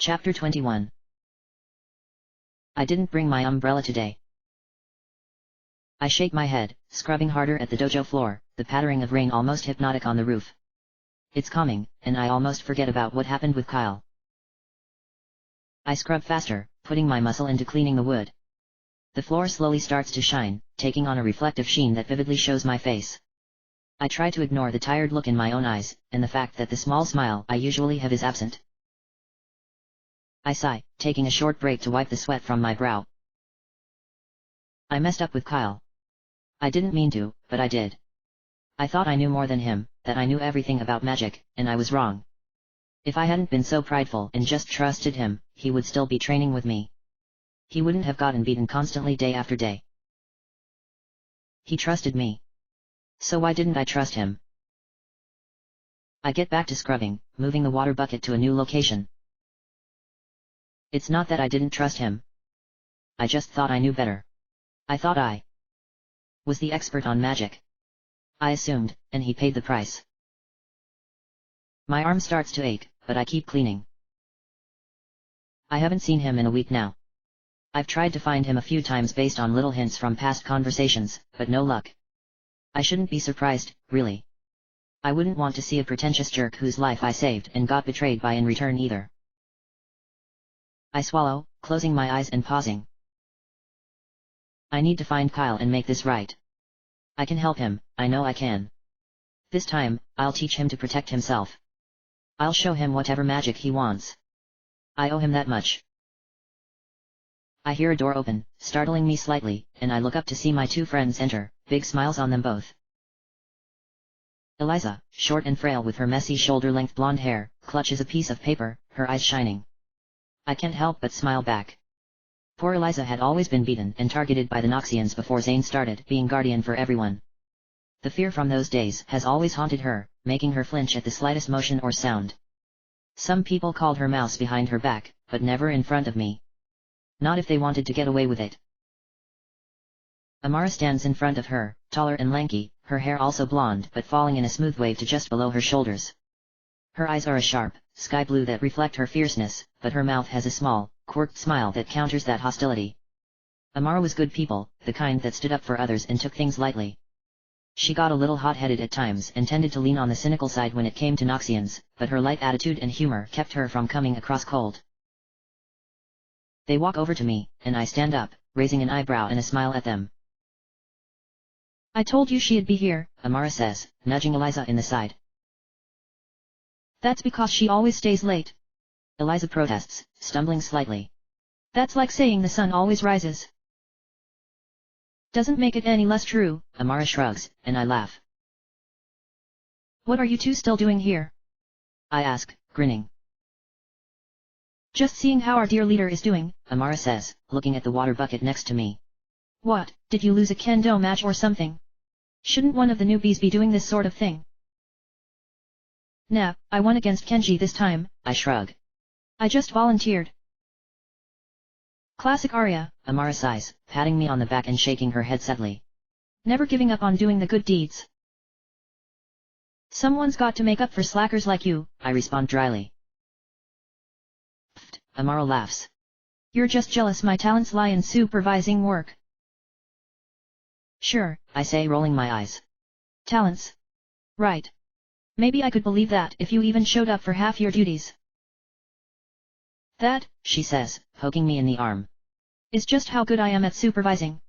Chapter 21. I didn't bring my umbrella today. I shake my head, scrubbing harder at the dojo floor, the pattering of rain almost hypnotic on the roof. It's calming, and I almost forget about what happened with Kyle. I scrub faster, putting my muscle into cleaning the wood. The floor slowly starts to shine, taking on a reflective sheen that vividly shows my face. I try to ignore the tired look in my own eyes, and the fact that the small smile I usually have is absent. I sigh, taking a short break to wipe the sweat from my brow. I messed up with Kyle. I didn't mean to, but I did. I thought I knew more than him, that I knew everything about magic, and I was wrong. If I hadn't been so prideful and just trusted him, he would still be training with me. He wouldn't have gotten beaten constantly day after day. He trusted me. So why didn't I trust him? I get back to scrubbing, moving the water bucket to a new location. It's not that I didn't trust him. I just thought I knew better. I thought I was the expert on magic. I assumed, and he paid the price. My arm starts to ache, but I keep cleaning. I haven't seen him in a week now. I've tried to find him a few times based on little hints from past conversations, but no luck. I shouldn't be surprised, really. I wouldn't want to see a pretentious jerk whose life I saved and got betrayed by in return either. I swallow, closing my eyes and pausing. I need to find Kyle and make this right. I can help him, I know I can. This time, I'll teach him to protect himself. I'll show him whatever magic he wants. I owe him that much. I hear a door open, startling me slightly, and I look up to see my two friends enter, big smiles on them both. Eliza, short and frail with her messy shoulder-length blonde hair, clutches a piece of paper, her eyes shining. I can't help but smile back. Poor Eliza had always been beaten and targeted by the Noxians before Zane started being guardian for everyone. The fear from those days has always haunted her, making her flinch at the slightest motion or sound. Some people called her mouse behind her back, but never in front of me. Not if they wanted to get away with it. Amara stands in front of her, taller and lanky, her hair also blonde but falling in a smooth wave to just below her shoulders. Her eyes are a sharp, sky blue that reflect her fierceness, but her mouth has a small, quirked smile that counters that hostility. Amara was good people, the kind that stood up for others and took things lightly. She got a little hot-headed at times and tended to lean on the cynical side when it came to Noxians, but her light attitude and humor kept her from coming across cold. They walk over to me, and I stand up, raising an eyebrow and a smile at them. I told you she'd be here, Amara says, nudging Eliza in the side. That's because she always stays late. Eliza protests, stumbling slightly. That's like saying the sun always rises. Doesn't make it any less true, Amara shrugs, and I laugh. What are you two still doing here? I ask, grinning. Just seeing how our dear leader is doing, Amara says, looking at the water bucket next to me. What, did you lose a kendo match or something? Shouldn't one of the newbies be doing this sort of thing? Nah, I won against Kenji this time, I shrug. I just volunteered. Classic Arya, Amara sighs, patting me on the back and shaking her head sadly. Never giving up on doing the good deeds. Someone's got to make up for slackers like you, I respond dryly. Pfft, Amara laughs. You're just jealous my talents lie in supervising work. Sure, I say, rolling my eyes. Talents. Right. Maybe I could believe that if you even showed up for half your duties. That, she says, poking me in the arm, is just how good I am at supervising.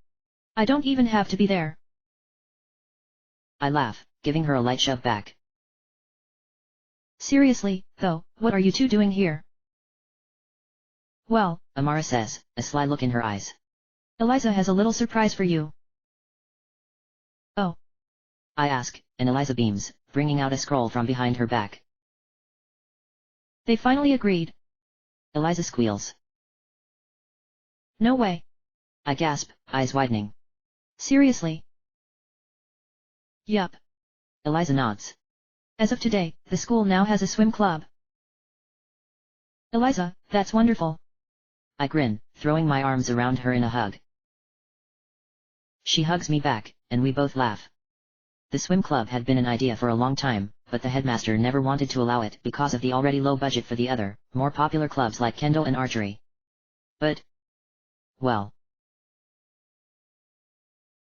I don't even have to be there. I laugh, giving her a light shove back. Seriously, though, what are you two doing here? Well, Amara says, a sly look in her eyes. Eliza has a little surprise for you. Oh. I ask, and Eliza beams, bringing out a scroll from behind her back. They finally agreed. Eliza squeals. No way. I gasp, eyes widening. Seriously? Yup. Eliza nods. As of today, the school now has a swim club. Eliza, that's wonderful. I grin, throwing my arms around her in a hug. She hugs me back, and we both laugh. The swim club had been an idea for a long time, but the headmaster never wanted to allow it because of the already low budget for the other, more popular clubs like kendo and archery. But, well,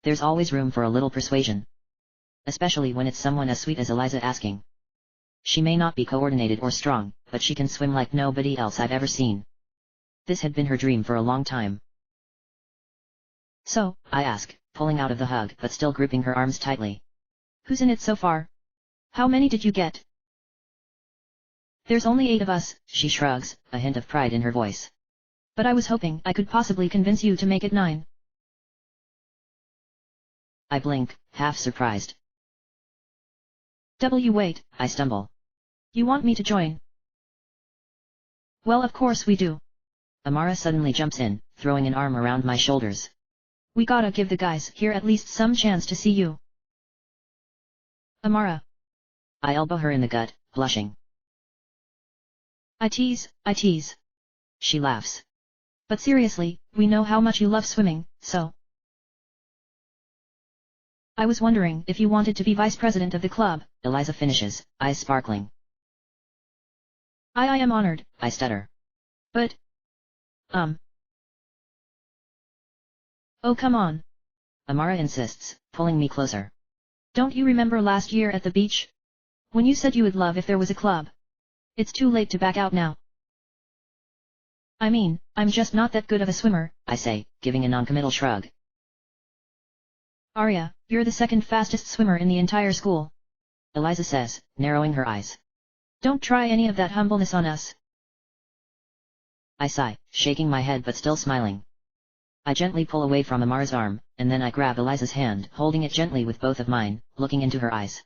there's always room for a little persuasion. Especially when it's someone as sweet as Eliza asking. She may not be coordinated or strong, but she can swim like nobody else I've ever seen. This had been her dream for a long time. So, I ask, pulling out of the hug but still gripping her arms tightly. Who's in it so far? How many did you get? There's only 8 of us, she shrugs, a hint of pride in her voice. But I was hoping I could possibly convince you to make it 9. I blink, half surprised. Wait, I stumble. You want me to join? Well, of course we do. Amara suddenly jumps in, throwing an arm around my shoulders. We gotta give the guys here at least some chance to see you. Amara. I elbow her in the gut, blushing. I tease. She laughs. But seriously, we know how much you love swimming, so. I was wondering if you wanted to be vice president of the club, Eliza finishes, eyes sparkling. I am honored, I stutter. But. Oh come on. Amara insists, pulling me closer. Don't you remember last year at the beach? When you said you would love if there was a club. It's too late to back out now. I mean, I'm just not that good of a swimmer, I say, giving a noncommittal shrug. Arya, you're the second fastest swimmer in the entire school. Eliza says, narrowing her eyes. Don't try any of that humbleness on us. I sigh, shaking my head but still smiling. I gently pull away from Amara's arm, and then I grab Eliza's hand, holding it gently with both of mine, looking into her eyes.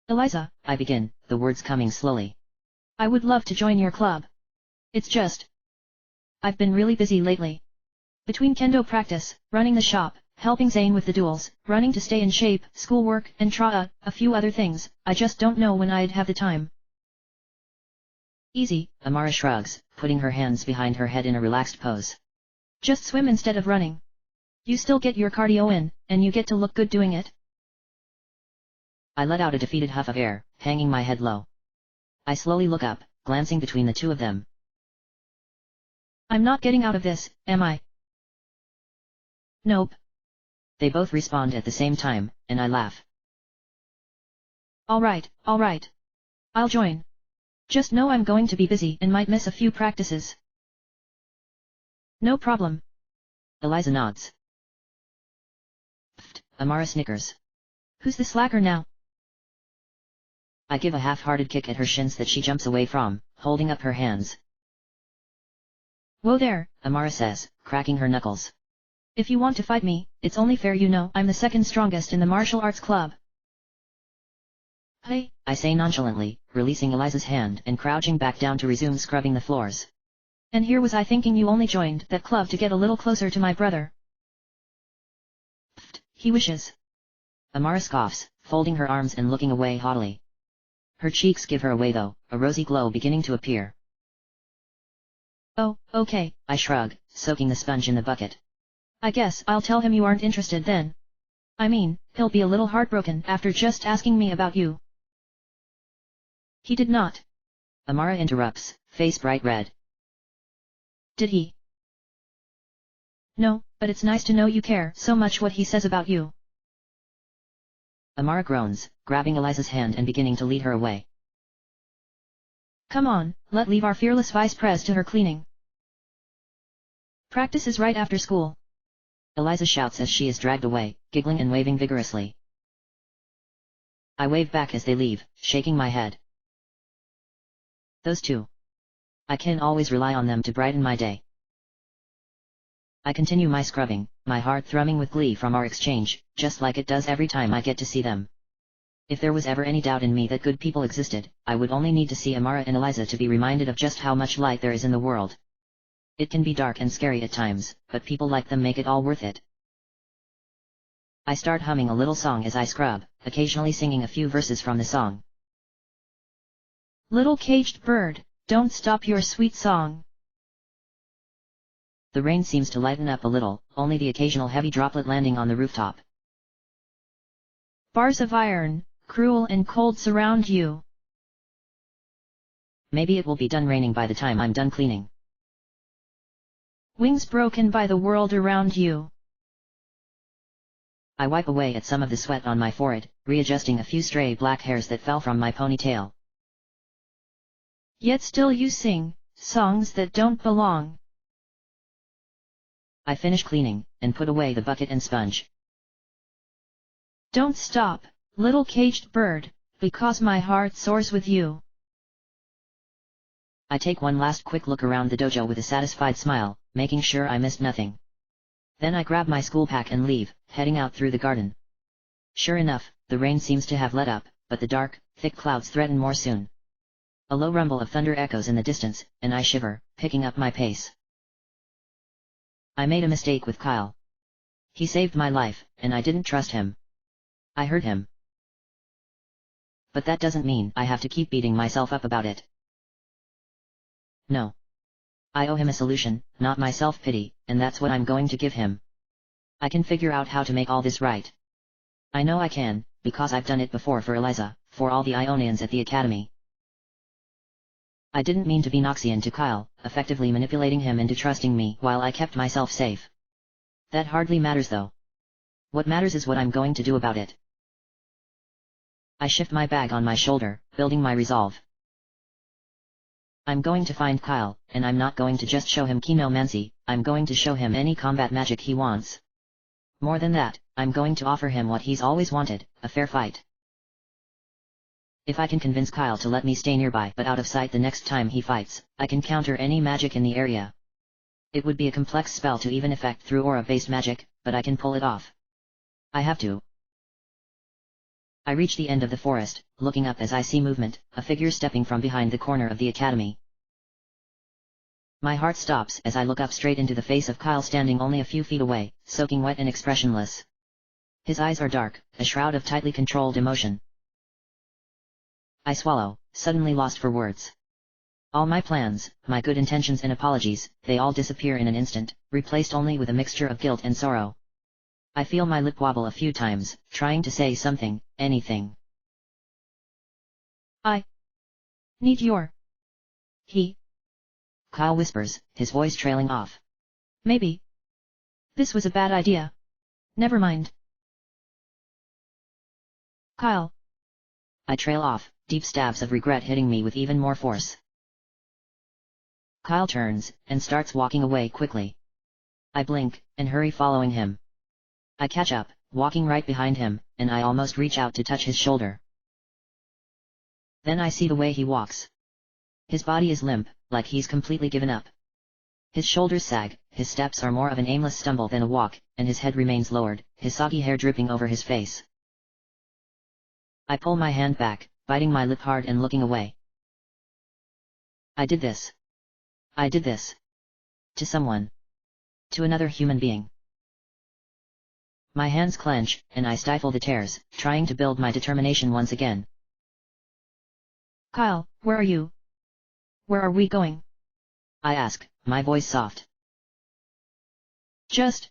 Eliza, I begin, the words coming slowly. I would love to join your club. It's just. I've been really busy lately. Between kendo practice, running the shop, helping Zane with the duels, running to stay in shape, schoolwork, and a few other things, I just don't know when I'd have the time. Easy, Amara shrugs, putting her hands behind her head in a relaxed pose. Just swim instead of running. You still get your cardio in, and you get to look good doing it. I let out a defeated huff of air, hanging my head low. I slowly look up, glancing between the two of them. I'm not getting out of this, am I? Nope. They both respond at the same time, and I laugh. Alright. I'll join. Just know I'm going to be busy and might miss a few practices. No problem. Eliza nods. Pfft, Amara snickers. Who's the slacker now? I give a half-hearted kick at her shins that she jumps away from, holding up her hands. Whoa there, Amara says, cracking her knuckles. If you want to fight me, it's only fair you know I'm the second strongest in the martial arts club. Hey, I say nonchalantly, releasing Eliza's hand and crouching back down to resume scrubbing the floors. And here was I thinking you only joined that club to get a little closer to my brother. Pfft, he wishes. Amara scoffs, folding her arms and looking away haughtily. Her cheeks give her away though, a rosy glow beginning to appear. Oh, okay, I shrug, soaking the sponge in the bucket. I guess I'll tell him you aren't interested then. I mean, he'll be a little heartbroken after just asking me about you. He did not. Amara interrupts, face bright red. Did he? No, but it's nice to know you care so much what he says about you. Amara groans, grabbing Eliza's hand and beginning to lead her away. Come on, let's leave our fearless vice pres to her cleaning. Practice is right after school. Eliza shouts as she is dragged away, giggling and waving vigorously. I wave back as they leave, shaking my head. Those two. I can always rely on them to brighten my day. I continue my scrubbing, my heart thrumming with glee from our exchange, just like it does every time I get to see them. If there was ever any doubt in me that good people existed, I would only need to see Amara and Eliza to be reminded of just how much light there is in the world. It can be dark and scary at times, but people like them make it all worth it. I start humming a little song as I scrub, occasionally singing a few verses from the song. Little caged bird, don't stop your sweet song. The rain seems to lighten up a little, only the occasional heavy droplet landing on the rooftop. Bars of iron, cruel and cold surround you. Maybe it will be done raining by the time I'm done cleaning. Wings broken by the world around you. I wipe away at some of the sweat on my forehead, readjusting a few stray black hairs that fell from my ponytail. Yet still you sing songs that don't belong. I finish cleaning, and put away the bucket and sponge. Don't stop, little caged bird, because my heart soars with you. I take one last quick look around the dojo with a satisfied smile, making sure I missed nothing. Then I grab my school pack and leave, heading out through the garden. Sure enough, the rain seems to have let up, but the dark, thick clouds threaten more soon. A low rumble of thunder echoes in the distance, and I shiver, picking up my pace. I made a mistake with Kyle. He saved my life, and I didn't trust him. I hurt him. But that doesn't mean I have to keep beating myself up about it. No. I owe him a solution, not my self-pity, and that's what I'm going to give him. I can figure out how to make all this right. I know I can, because I've done it before for Eliza, for all the Ionians at the academy. I didn't mean to be Noxian to Kyle, effectively manipulating him into trusting me while I kept myself safe. That hardly matters though. What matters is what I'm going to do about it. I shift my bag on my shoulder, building my resolve. I'm going to find Kyle, and I'm not going to just show him Kinomancy, I'm going to show him any combat magic he wants. More than that, I'm going to offer him what he's always wanted, a fair fight. If I can convince Kyle to let me stay nearby but out of sight the next time he fights, I can counter any magic in the area. It would be a complex spell to even effect through aura-based magic, but I can pull it off. I have to. I reach the end of the forest, looking up as I see movement, a figure stepping from behind the corner of the academy. My heart stops as I look up straight into the face of Kyle standing only a few feet away, soaking wet and expressionless. His eyes are dark, a shroud of tightly controlled emotion. I swallow, suddenly lost for words. All my plans, my good intentions and apologies, they all disappear in an instant, replaced only with a mixture of guilt and sorrow. I feel my lip wobble a few times, trying to say something, anything. I need your... Kyle whispers, his voice trailing off. Maybe. This was a bad idea. Never mind. Kyle. I trail off, deep stabs of regret hitting me with even more force. Kyle turns, and starts walking away quickly. I blink, and hurry following him. I catch up, walking right behind him, and I almost reach out to touch his shoulder. Then I see the way he walks. His body is limp, like he's completely given up. His shoulders sag, his steps are more of an aimless stumble than a walk, and his head remains lowered, his soggy hair dripping over his face. I pull my hand back, biting my lip hard and looking away. I did this. I did this. To someone. To another human being. My hands clench, and I stifle the tears, trying to build my determination once again. Kyle, where are you? Where are we going? I ask, my voice soft. Just...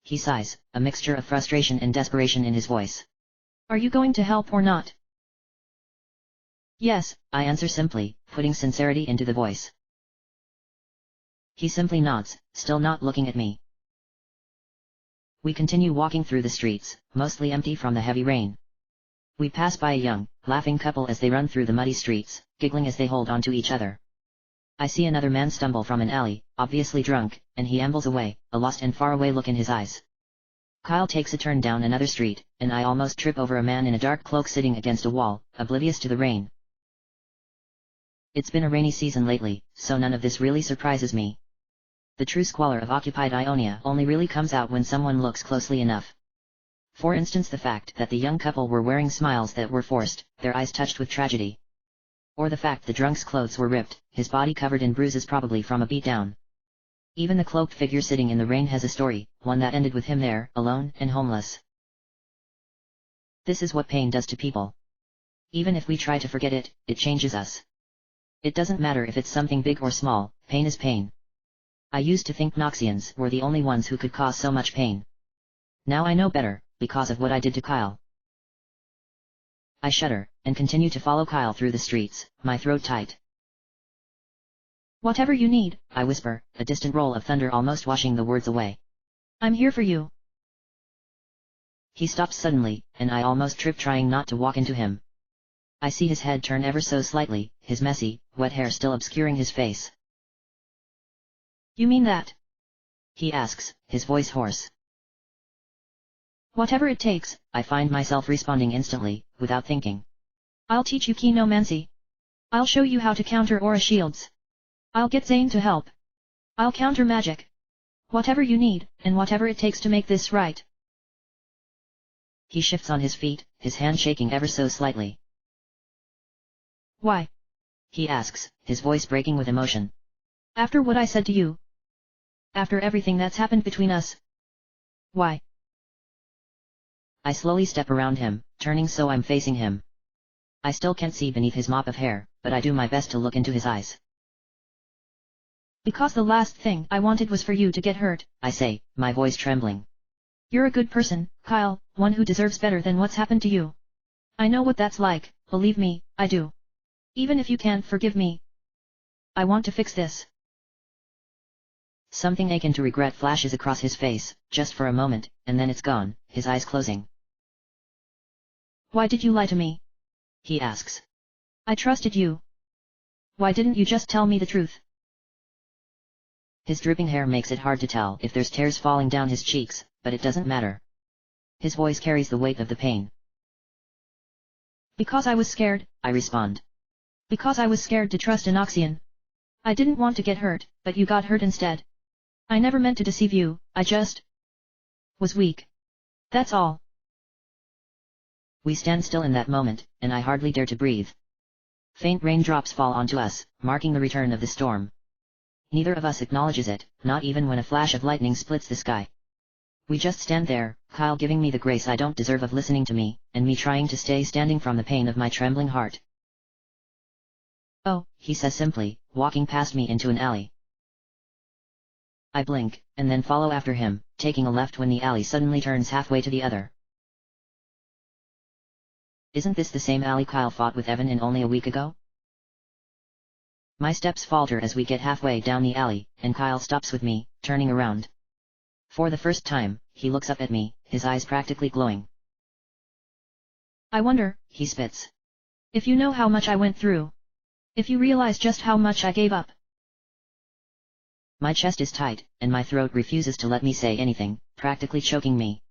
He sighs, a mixture of frustration and desperation in his voice. Are you going to help or not? Yes, I answer simply, putting sincerity into the voice. He simply nods, still not looking at me. We continue walking through the streets, mostly empty from the heavy rain. We pass by a young, laughing couple as they run through the muddy streets, giggling as they hold on to each other. I see another man stumble from an alley, obviously drunk, and he ambles away, a lost and faraway look in his eyes. Kyle takes a turn down another street, and I almost trip over a man in a dark cloak sitting against a wall, oblivious to the rain. It's been a rainy season lately, so none of this really surprises me. The true squalor of occupied Ionia only really comes out when someone looks closely enough. For instance, the fact that the young couple were wearing smiles that were forced, their eyes touched with tragedy. Or the fact the drunk's clothes were ripped, his body covered in bruises probably from a beatdown. Even the cloaked figure sitting in the rain has a story, one that ended with him there, alone and homeless. This is what pain does to people. Even if we try to forget it, it changes us. It doesn't matter if it's something big or small, pain is pain. I used to think Noxians were the only ones who could cause so much pain. Now I know better, because of what I did to Kyle. I shudder, and continue to follow Kyle through the streets, my throat tight. Whatever you need, I whisper, a distant roll of thunder almost washing the words away. I'm here for you. He stops suddenly, and I almost trip trying not to walk into him. I see his head turn ever so slightly, his messy, wet hair still obscuring his face. You mean that? He asks, his voice hoarse. Whatever it takes, I find myself responding instantly, without thinking. I'll teach you Kenomancy. I'll show you how to counter aura shields. I'll get Zane to help. I'll counter magic. Whatever you need, and whatever it takes to make this right. He shifts on his feet, his hand shaking ever so slightly. Why? He asks, his voice breaking with emotion. After what I said to you. After everything that's happened between us. Why? I slowly step around him, turning so I'm facing him. I still can't see beneath his mop of hair, but I do my best to look into his eyes. Because the last thing I wanted was for you to get hurt, I say, my voice trembling. You're a good person, Kyle, one who deserves better than what's happened to you. I know what that's like, believe me, I do. Even if you can't forgive me. I want to fix this. Something akin to regret flashes across his face, just for a moment, and then it's gone, his eyes closing. Why did you lie to me? He asks. I trusted you. Why didn't you just tell me the truth? His dripping hair makes it hard to tell if there's tears falling down his cheeks, but it doesn't matter. His voice carries the weight of the pain. Because I was scared, I respond. Because I was scared to trust Enoxian. I didn't want to get hurt, but you got hurt instead. I never meant to deceive you, I just was weak. That's all. We stand still in that moment, and I hardly dare to breathe. Faint raindrops fall onto us, marking the return of the storm. Neither of us acknowledges it, not even when a flash of lightning splits the sky. We just stand there, Kyle giving me the grace I don't deserve of listening to me, and me trying to stay standing from the pain of my trembling heart. Oh, he says simply, walking past me into an alley. I blink, and then follow after him, taking a left when the alley suddenly turns halfway to the other. Isn't this the same alley Kyle fought with Evan in only a week ago? My steps falter as we get halfway down the alley, and Kyle stops with me, turning around. For the first time, he looks up at me, his eyes practically glowing. I wonder, he spits. If you know how much I went through. If you realize just how much I gave up. My chest is tight, and my throat refuses to let me say anything, practically choking me.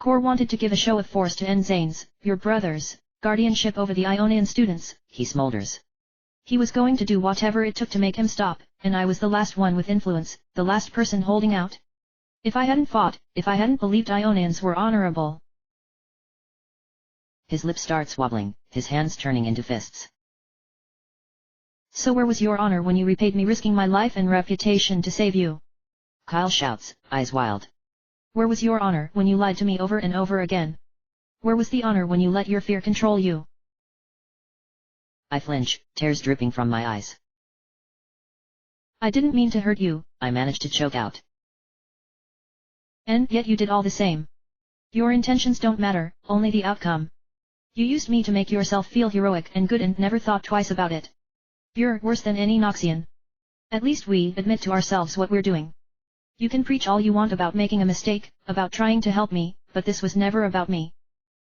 Kor wanted to give a show of force to end Zane's, your brother's, guardianship over the Ionian students, he smolders. He was going to do whatever it took to make him stop, and I was the last one with influence, the last person holding out. If I hadn't fought, if I hadn't believed Ionians were honorable. His lip starts wobbling, his hands turning into fists. So where was your honor when you repaid me risking my life and reputation to save you? Kyle shouts, eyes wild. Where was your honor when you lied to me over and over again? Where was the honor when you let your fear control you? I flinch, tears dripping from my eyes. I didn't mean to hurt you, I managed to choke out. And yet you did all the same. Your intentions don't matter, only the outcome. You used me to make yourself feel heroic and good and never thought twice about it. You're worse than any Noxian. At least we admit to ourselves what we're doing. You can preach all you want about making a mistake, about trying to help me, but this was never about me.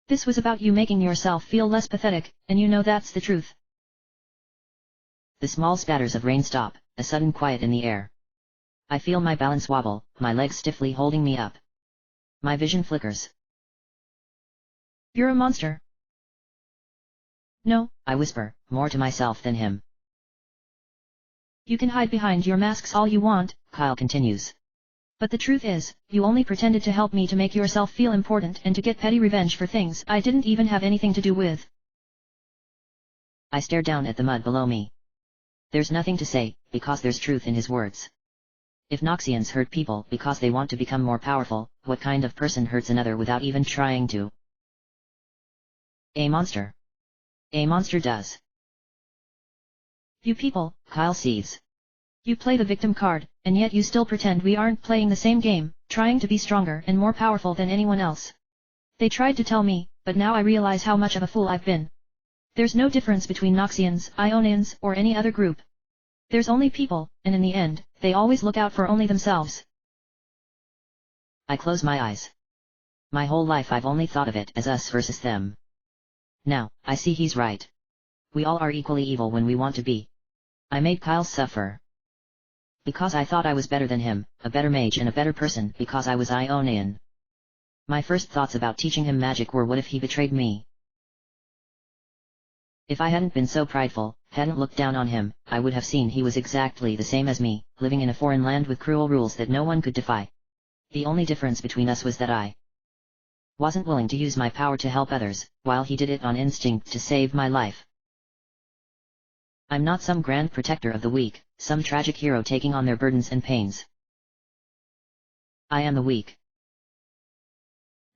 This was about you making yourself feel less pathetic, and you know that's the truth. The small spatters of rain stop, a sudden quiet in the air. I feel my balance wobble, my legs stiffly holding me up. My vision flickers. You're a monster. No, I whisper, more to myself than him. You can hide behind your masks all you want, Kyle continues. But the truth is, you only pretended to help me to make yourself feel important and to get petty revenge for things I didn't even have anything to do with. I stare down at the mud below me. There's nothing to say, because there's truth in his words. If Noxians hurt people because they want to become more powerful, what kind of person hurts another without even trying to? A monster. A monster does. You people, Kyle seethes. You play the victim card, and yet you still pretend we aren't playing the same game, trying to be stronger and more powerful than anyone else. They tried to tell me, but now I realize how much of a fool I've been. There's no difference between Noxians, Ionians, or any other group. There's only people, and in the end, they always look out for only themselves. I close my eyes. My whole life I've only thought of it as us versus them. Now, I see he's right. We all are equally evil when we want to be. I made Kyle suffer. Because I thought I was better than him, a better mage and a better person because I was Ionian. My first thoughts about teaching him magic were what if he betrayed me? If I hadn't been so prideful, hadn't looked down on him, I would have seen he was exactly the same as me, living in a foreign land with cruel rules that no one could defy. The only difference between us was that I wasn't willing to use my power to help others, while he did it on instinct to save my life. I'm not some grand protector of the weak, some tragic hero taking on their burdens and pains. I am the weak.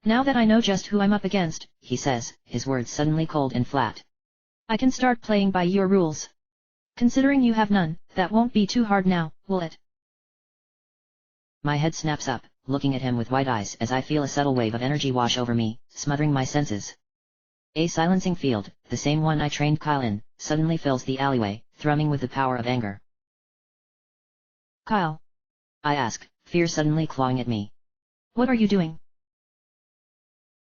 Now that I know just who I'm up against, he says, his words suddenly cold and flat. I can start playing by your rules. Considering you have none, that won't be too hard now, will it? My head snaps up, looking at him with wide eyes as I feel a subtle wave of energy wash over me, smothering my senses. A silencing field, the same one I trained Kyle in, suddenly fills the alleyway, thrumming with the power of anger. Kyle? I ask, fear suddenly clawing at me. What are you doing?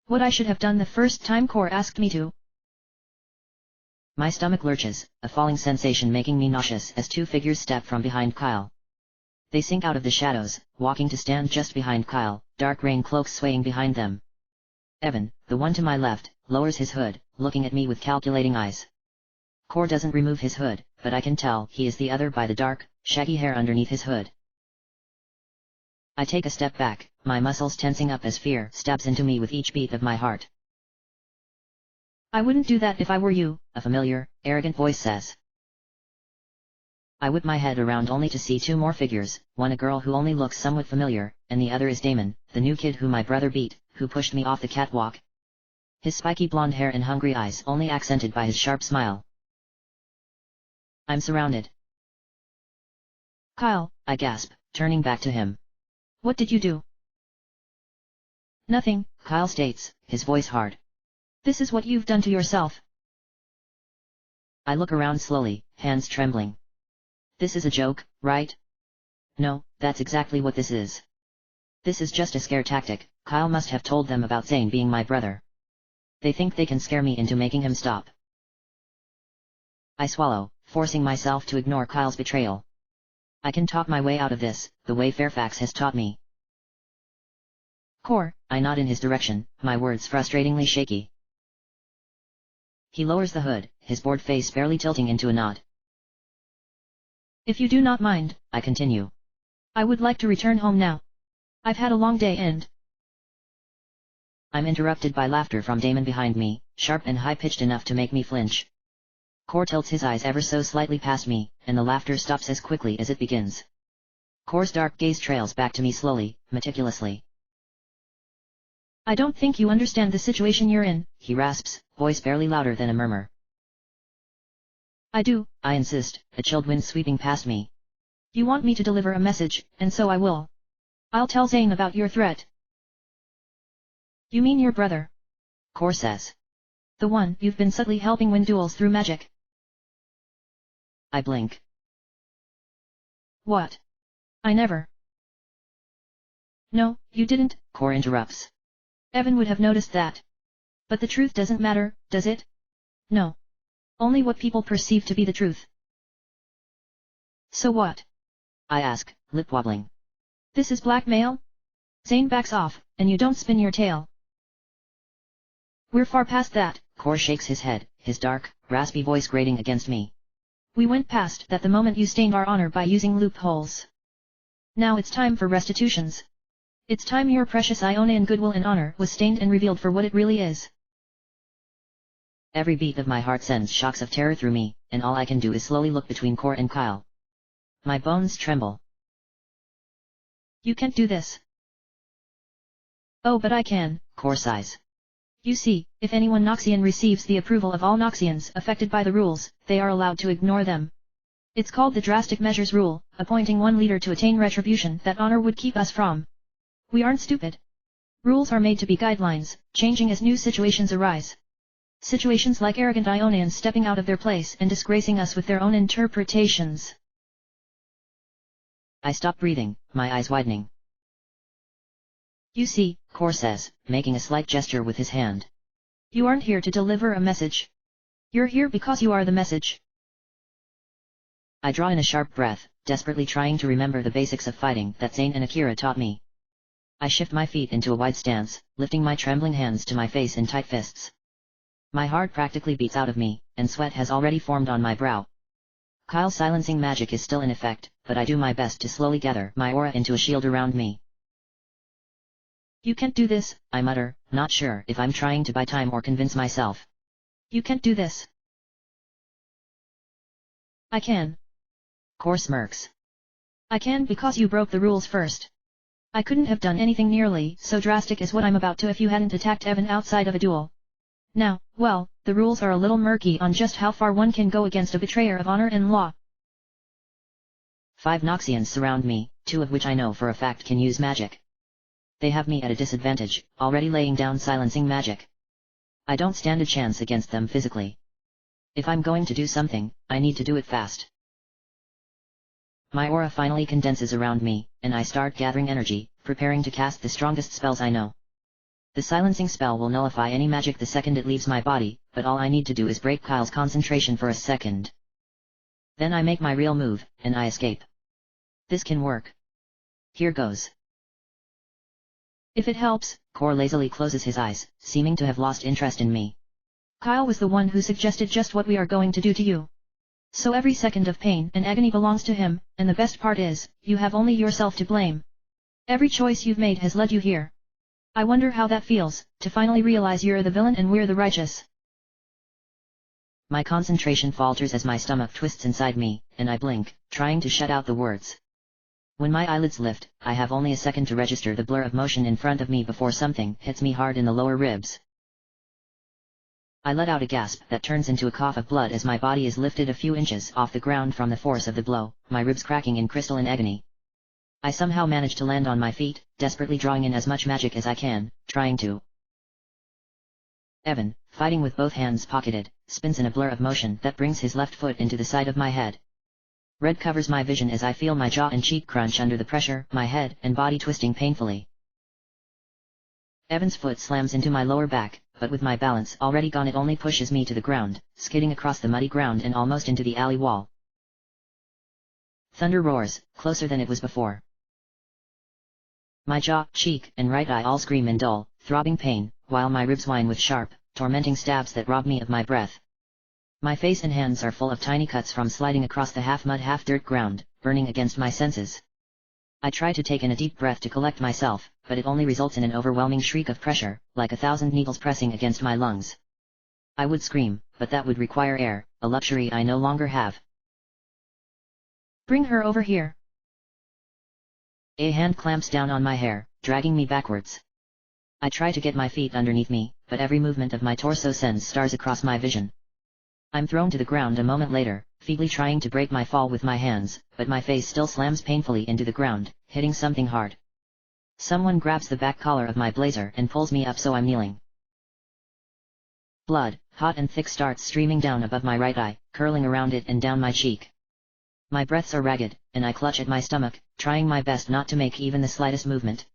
What I should have done the first time Core asked me to. My stomach lurches, a falling sensation making me nauseous as two figures step from behind Kyle. They sink out of the shadows, walking to stand just behind Kyle, dark rain cloaks swaying behind them. Evan, the one to my left, lowers his hood, looking at me with calculating eyes. Core doesn't remove his hood, but I can tell he is the other by the dark, shaggy hair underneath his hood. I take a step back, my muscles tensing up as fear stabs into me with each beat of my heart. I wouldn't do that if I were you, a familiar, arrogant voice says. I whip my head around only to see two more figures, one a girl who only looks somewhat familiar, and the other is Damon, the new kid who my brother beat, who pushed me off the catwalk. His spiky blonde hair and hungry eyes only accented by his sharp smile. I'm surrounded. Kyle, I gasp, turning back to him. What did you do? Nothing, Kyle states, his voice hard. This is what you've done to yourself. I look around slowly, hands trembling. This is a joke, right? No, that's exactly what this is. This is just a scare tactic. Kyle must have told them about Zane being my brother. They think they can scare me into making him stop. I swallow, forcing myself to ignore Kyle's betrayal. I can talk my way out of this, the way Fairfax has taught me. Core, I nod in his direction, my words frustratingly shaky. He lowers the hood, his bored face barely tilting into a nod. If you do not mind, I continue. I would like to return home now. I've had a long day and... I'm interrupted by laughter from Damon behind me, sharp and high-pitched enough to make me flinch. Core tilts his eyes ever so slightly past me, and the laughter stops as quickly as it begins. Core's dark gaze trails back to me slowly, meticulously. I don't think you understand the situation you're in, he rasps, voice barely louder than a murmur. I do, I insist, a chilled wind sweeping past me. You want me to deliver a message, and so I will. I'll tell Zane about your threat. You mean your brother? Core says. The one you've been subtly helping win duels through magic. I blink. What? I never. No, you didn't, Core interrupts. Evan would have noticed that. But the truth doesn't matter, does it? No. Only what people perceive to be the truth. So what? I ask, lip wobbling. This is blackmail? Zane backs off, and you don't spin your tail. We're far past that. Core shakes his head, his dark, raspy voice grating against me. We went past that the moment you stained our honor by using loopholes. Now it's time for restitutions. It's time your precious Ionian goodwill and honor was stained and revealed for what it really is. Every beat of my heart sends shocks of terror through me, and all I can do is slowly look between Core and Kyle. My bones tremble. You can't do this. Oh, but I can, Core sighs. You see, if anyone Noxian receives the approval of all Noxians affected by the rules, they are allowed to ignore them. It's called the drastic measures rule, appointing one leader to attain retribution that honor would keep us from. We aren't stupid. Rules are made to be guidelines, changing as new situations arise. Situations like arrogant Ionians stepping out of their place and disgracing us with their own interpretations. I stop breathing, my eyes widening. You see, Kor says, making a slight gesture with his hand. You aren't here to deliver a message. You're here because you are the message. I draw in a sharp breath, desperately trying to remember the basics of fighting that Zane and Akira taught me. I shift my feet into a wide stance, lifting my trembling hands to my face in tight fists. My heart practically beats out of me, and sweat has already formed on my brow. Kyle's silencing magic is still in effect, but I do my best to slowly gather my aura into a shield around me. You can't do this, I mutter, not sure if I'm trying to buy time or convince myself. You can't do this. I can. Kor smirks. I can because you broke the rules first. I couldn't have done anything nearly so drastic as what I'm about to if you hadn't attacked Evan outside of a duel. Now, well, the rules are a little murky on just how far one can go against a betrayer of honor and law. 5 Noxians surround me, 2 of which I know for a fact can use magic. They have me at a disadvantage, already laying down silencing magic. I don't stand a chance against them physically. If I'm going to do something, I need to do it fast. My aura finally condenses around me, and I start gathering energy, preparing to cast the strongest spells I know. The silencing spell will nullify any magic the second it leaves my body, but all I need to do is break Kyle's concentration for a second. Then I make my real move, and I escape. This can work. Here goes. If it helps, Kor lazily closes his eyes, seeming to have lost interest in me. Kyle was the one who suggested just what we are going to do to you. So every second of pain and agony belongs to him, and the best part is, you have only yourself to blame. Every choice you've made has led you here. I wonder how that feels, to finally realize you're the villain and we're the righteous. My concentration falters as my stomach twists inside me, and I blink, trying to shut out the words. When my eyelids lift, I have only a second to register the blur of motion in front of me before something hits me hard in the lower ribs. I let out a gasp that turns into a cough of blood as my body is lifted a few inches off the ground from the force of the blow, my ribs cracking in crystalline agony. I somehow manage to land on my feet, desperately drawing in as much magic as I can, trying to. Evan, fighting with both hands pocketed, spins in a blur of motion that brings his left foot into the side of my head. Red covers my vision as I feel my jaw and cheek crunch under the pressure, my head and body twisting painfully. Evan's foot slams into my lower back, but with my balance already gone it only pushes me to the ground, skidding across the muddy ground and almost into the alley wall. Thunder roars, closer than it was before. My jaw, cheek, and right eye all scream in dull, throbbing pain, while my ribs whine with sharp, tormenting stabs that rob me of my breath. My face and hands are full of tiny cuts from sliding across the half-mud half-dirt ground, burning against my senses. I try to take in a deep breath to collect myself, but it only results in an overwhelming shriek of pressure, like 1,000 needles pressing against my lungs. I would scream, but that would require air, a luxury I no longer have. Bring her over here. A hand clamps down on my hair, dragging me backwards. I try to get my feet underneath me, but every movement of my torso sends stars across my vision. I'm thrown to the ground a moment later, feebly trying to break my fall with my hands, but my face still slams painfully into the ground, hitting something hard. Someone grabs the back collar of my blazer and pulls me up so I'm kneeling. Blood, hot and thick, starts streaming down above my right eye, curling around it and down my cheek. My breaths are ragged, and I clutch at my stomach, trying my best not to make even the slightest movement.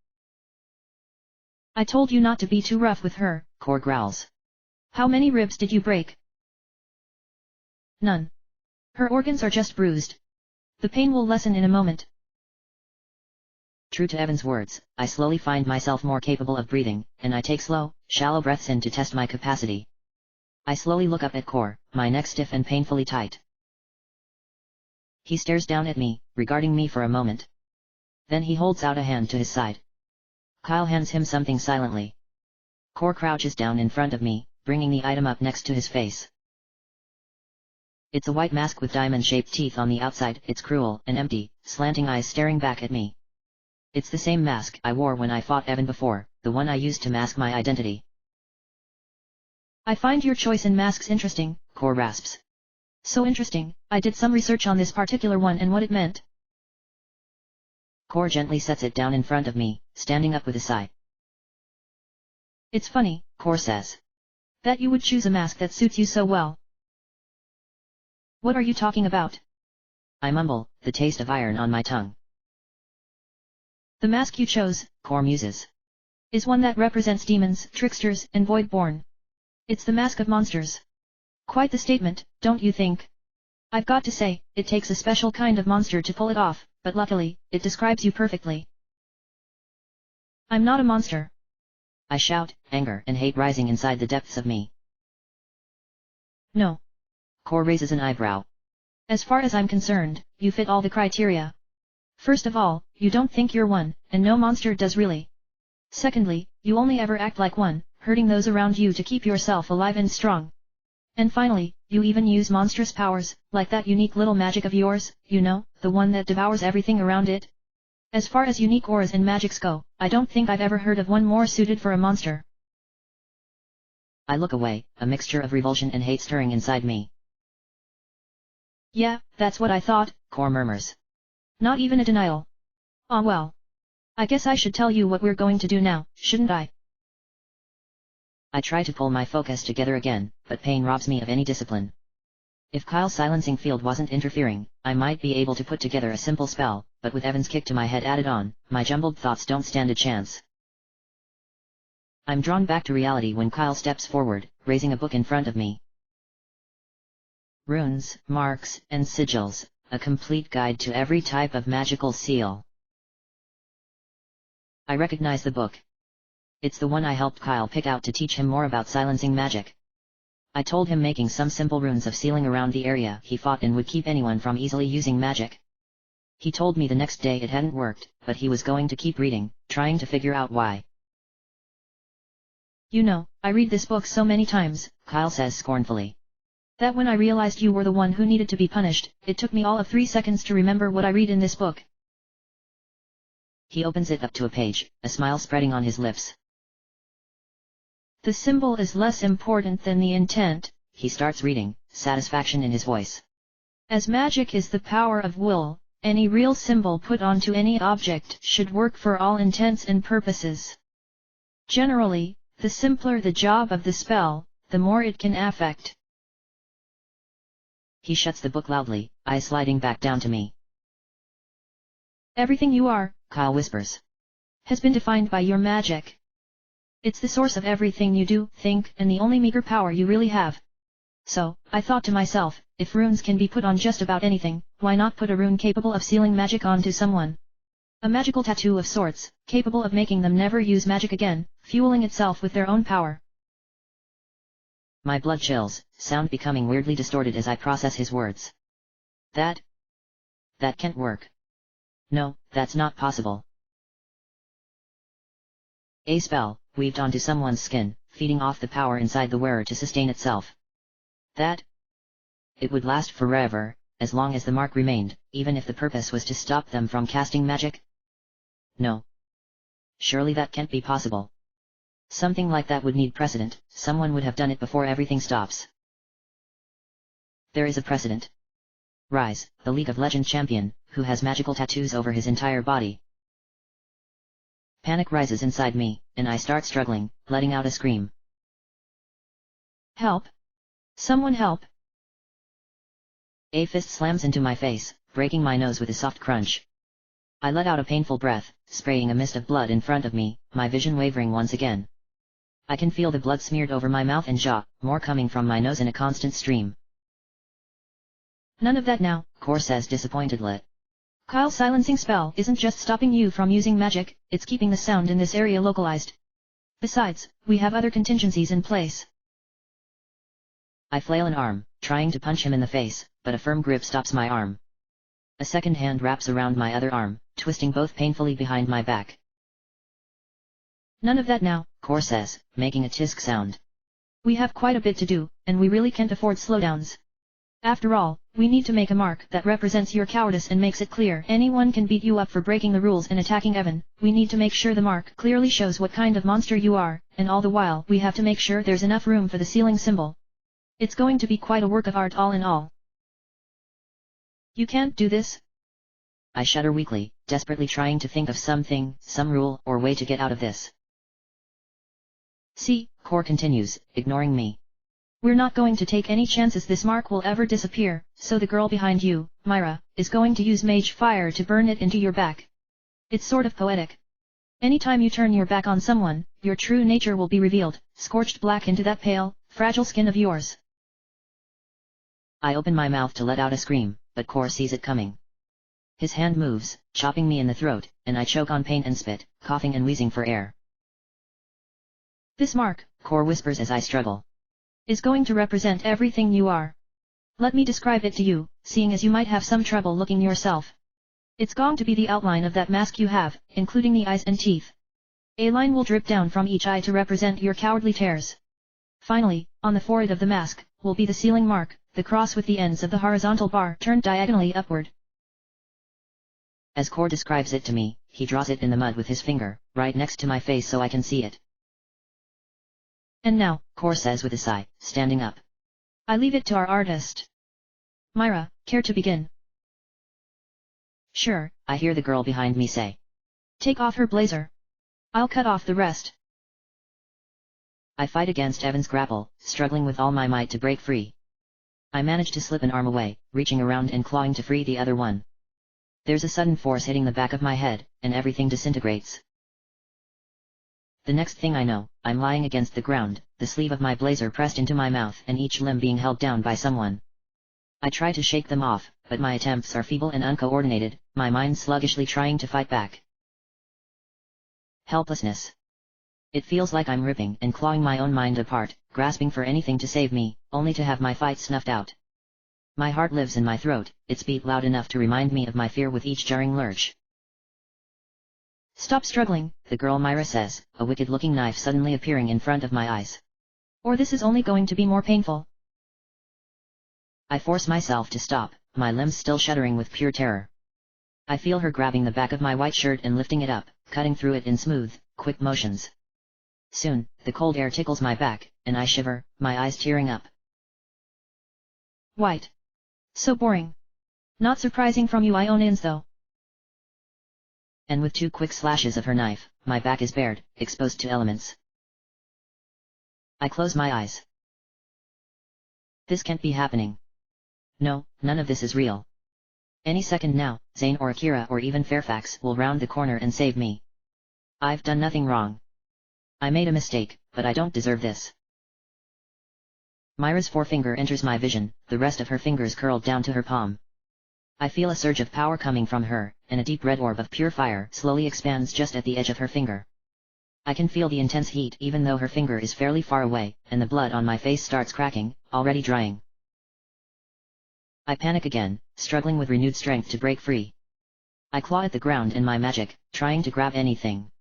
I told you not to be too rough with her, Kor growls. How many ribs did you break? None. Her organs are just bruised. The pain will lessen in a moment. True to Evan's words, I slowly find myself more capable of breathing, and I take slow, shallow breaths in to test my capacity. I slowly look up at Kor, my neck stiff and painfully tight. He stares down at me, regarding me for a moment. Then he holds out a hand to his side. Kyle hands him something silently. Kor crouches down in front of me, bringing the item up next to his face. It's a white mask with diamond-shaped teeth on the outside, its cruel and empty, slanting eyes staring back at me. It's the same mask I wore when I fought Evan before, the one I used to mask my identity. I find your choice in masks interesting, Kor rasps. So interesting, I did some research on this particular one and what it meant. Kor gently sets it down in front of me, standing up with a sigh. It's funny, Core says. that you would choose a mask that suits you so well. What are you talking about? I mumble, the taste of iron on my tongue. The mask you chose, Core muses. is one that represents demons, tricksters, and voidborn. It's the mask of monsters. Quite the statement, don't you think? I've got to say, it takes a special kind of monster to pull it off, but luckily, it describes you perfectly. I'm not a monster. I shout, anger and hate rising inside the depths of me. No. Core raises an eyebrow. As far as I'm concerned, you fit all the criteria. First of all, you don't think you're one, and no monster does really. Secondly, you only ever act like one, hurting those around you to keep yourself alive and strong. And finally, you even use monstrous powers, like that unique little magic of yours, you know, the one that devours everything around it. As far as unique auras and magics go, I don't think I've ever heard of one more suited for a monster. I look away, a mixture of revulsion and hate stirring inside me. Yeah, that's what I thought, Core murmurs. Not even a denial. Ah well. I guess I should tell you what we're going to do now, shouldn't I? I try to pull my focus together again, but pain robs me of any discipline. If Kyle's silencing field wasn't interfering, I might be able to put together a simple spell, but with Evan's kick to my head added on, my jumbled thoughts don't stand a chance. I'm drawn back to reality when Kyle steps forward, raising a book in front of me. Runes, Marks, and Sigils, a complete guide to every type of magical seal. I recognize the book. It's the one I helped Kyle pick out to teach him more about silencing magic. I told him making some simple runes of sealing around the area he fought in would keep anyone from easily using magic. He told me the next day it hadn't worked, but he was going to keep reading, trying to figure out why. You know, I read this book so many times, Kyle says scornfully. That when I realized you were the one who needed to be punished, it took me all of 3 seconds to remember what I read in this book. He opens it up to a page, a smile spreading on his lips. The symbol is less important than the intent, he starts reading, satisfaction in his voice. As magic is the power of will, any real symbol put onto any object should work for all intents and purposes. Generally, the simpler the job of the spell, the more it can affect. He shuts the book loudly, eyes sliding back down to me. Everything you are, Kyle whispers, has been defined by your magic. It's the source of everything you do, think, and the only meager power you really have. So, I thought to myself, if runes can be put on just about anything, why not put a rune capable of sealing magic onto someone? A magical tattoo of sorts, capable of making them never use magic again, fueling itself with their own power. My blood chills, sound becoming weirdly distorted as I process his words. That can't work. No, that's not possible. A spell, weaved onto someone's skin, feeding off the power inside the wearer to sustain itself. It would last forever, as long as the mark remained, even if the purpose was to stop them from casting magic? No. Surely that can't be possible. Something like that would need precedent, someone would have done it before everything stops. There is a precedent. Rise, the League of Legends champion, who has magical tattoos over his entire body. Panic rises inside me, and I start struggling, letting out a scream. Help! Someone help! A fist slams into my face, breaking my nose with a soft crunch. I let out a painful breath, spraying a mist of blood in front of me, my vision wavering once again. I can feel the blood smeared over my mouth and jaw, more coming from my nose in a constant stream. None of that now, Core says disappointedly. Kyle's silencing spell isn't just stopping you from using magic, it's keeping the sound in this area localized. Besides, we have other contingencies in place. I flail an arm, trying to punch him in the face, but a firm grip stops my arm. A second hand wraps around my other arm, twisting both painfully behind my back. None of that now, Core says, making a tisk sound. We have quite a bit to do, and we really can't afford slowdowns. After all, we need to make a mark that represents your cowardice and makes it clear anyone can beat you up for breaking the rules and attacking Evan. We need to make sure the mark clearly shows what kind of monster you are, and all the while we have to make sure there's enough room for the sealing symbol. It's going to be quite a work of art all in all. You can't do this? I shudder weakly, desperately trying to think of something, some rule or way to get out of this. See, Core continues, ignoring me. we're not going to take any chances this mark will ever disappear, so the girl behind you, Myra, is going to use mage fire to burn it into your back. It's sort of poetic. Anytime you turn your back on someone, your true nature will be revealed, scorched black into that pale, fragile skin of yours. I open my mouth to let out a scream, but Core sees it coming. His hand moves, chopping me in the throat, and I choke on pain and spit, coughing and wheezing for air. This mark, Core whispers as I struggle, is going to represent everything you are. Let me describe it to you, seeing as you might have some trouble looking yourself. It's going to be the outline of that mask you have, including the eyes and teeth. A line will drip down from each eye to represent your cowardly tears. Finally, on the forehead of the mask, will be the sealing mark, the cross with the ends of the horizontal bar turned diagonally upward. As Core describes it to me, he draws it in the mud with his finger, right next to my face so I can see it. And now, Core says with a sigh, standing up. I leave it to our artist. Myra, care to begin? Sure, I hear the girl behind me say. Take off her blazer. I'll cut off the rest. I fight against Evan's grapple, struggling with all my might to break free. I manage to slip an arm away, reaching around and clawing to free the other one. There's a sudden force hitting the back of my head, and everything disintegrates. The next thing I know, I'm lying against the ground, the sleeve of my blazer pressed into my mouth and each limb being held down by someone. I try to shake them off, but my attempts are feeble and uncoordinated, my mind sluggishly trying to fight back. Helplessness. It feels like I'm ripping and clawing my own mind apart, grasping for anything to save me, only to have my fight snuffed out. My heart lives in my throat, its beat loud enough to remind me of my fear with each jarring lurch. Stop struggling, the girl Myra says, a wicked-looking knife suddenly appearing in front of my eyes. Or this is only going to be more painful. I force myself to stop, my limbs still shuddering with pure terror. I feel her grabbing the back of my white shirt and lifting it up, cutting through it in smooth, quick motions. Soon, the cold air tickles my back, and I shiver, my eyes tearing up. White. So boring. Not surprising from you Ionians though. And with 2 quick slashes of her knife, my back is bared, exposed to elements. I close my eyes. This can't be happening. No, none of this is real. Any second now, Zane or Akira or even Fairfax will round the corner and save me. I've done nothing wrong. I made a mistake, but I don't deserve this. Myra's forefinger enters my vision, the rest of her fingers curled down to her palm. I feel a surge of power coming from her, and a deep red orb of pure fire slowly expands just at the edge of her finger. I can feel the intense heat even though her finger is fairly far away, and the blood on my face starts cracking, already drying. I panic again, struggling with renewed strength to break free. I claw at the ground in my magic, trying to grab anything.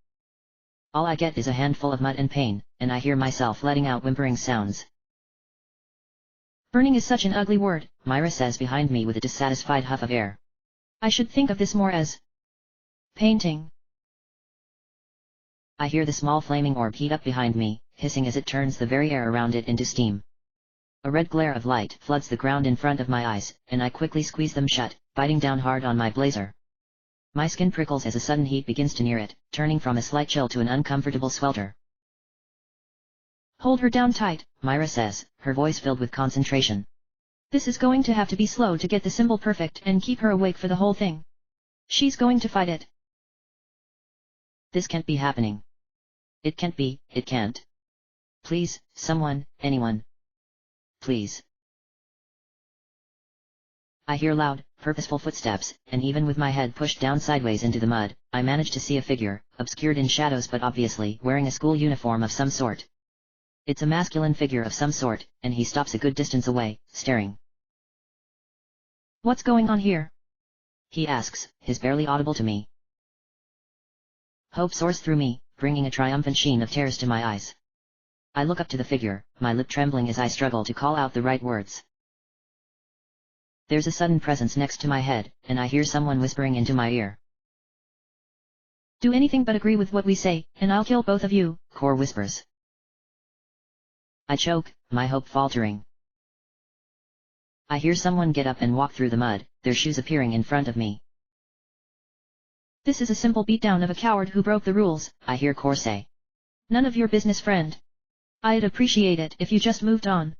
All I get is a handful of mud and pain, and I hear myself letting out whimpering sounds. Burning is such an ugly word, Myra says behind me with a dissatisfied huff of air. I should think of this more as painting. I hear the small flaming orb heat up behind me, hissing as it turns the very air around it into steam. A red glare of light floods the ground in front of my eyes, and I quickly squeeze them shut, biting down hard on my blazer. My skin prickles as a sudden heat begins to near it, turning from a slight chill to an uncomfortable swelter. Hold her down tight, Myra says, her voice filled with concentration. This is going to have to be slow to get the symbol perfect and keep her awake for the whole thing. She's going to fight it. This can't be happening. It can't be, it can't. Please, someone, anyone. Please. I hear loud, purposeful footsteps, and even with my head pushed down sideways into the mud, I manage to see a figure, obscured in shadows but obviously wearing a school uniform of some sort. It's a masculine figure of some sort, and he stops a good distance away, staring. What's going on here? He asks, his barely audible to me. Hope soars through me, bringing a triumphant sheen of tears to my eyes. I look up to the figure, my lip trembling as I struggle to call out the right words. There's a sudden presence next to my head, and I hear someone whispering into my ear. Do anything but agree with what we say, and I'll kill both of you, Core whispers. I choke, my hope faltering. I hear someone get up and walk through the mud, their shoes appearing in front of me. This is a simple beatdown of a coward who broke the rules, I hear Core say. None of your business, friend. I'd appreciate it if you just moved on.